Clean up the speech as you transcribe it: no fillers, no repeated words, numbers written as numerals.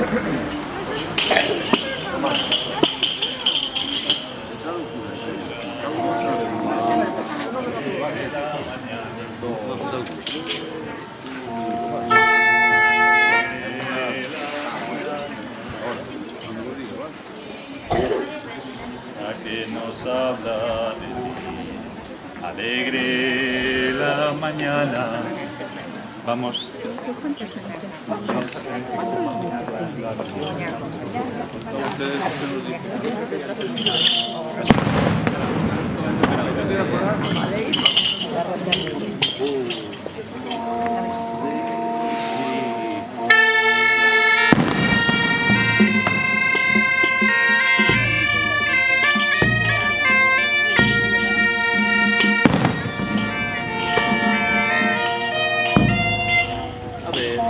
La que nos habla de ti, alegre la mañana. Vamos. A ver.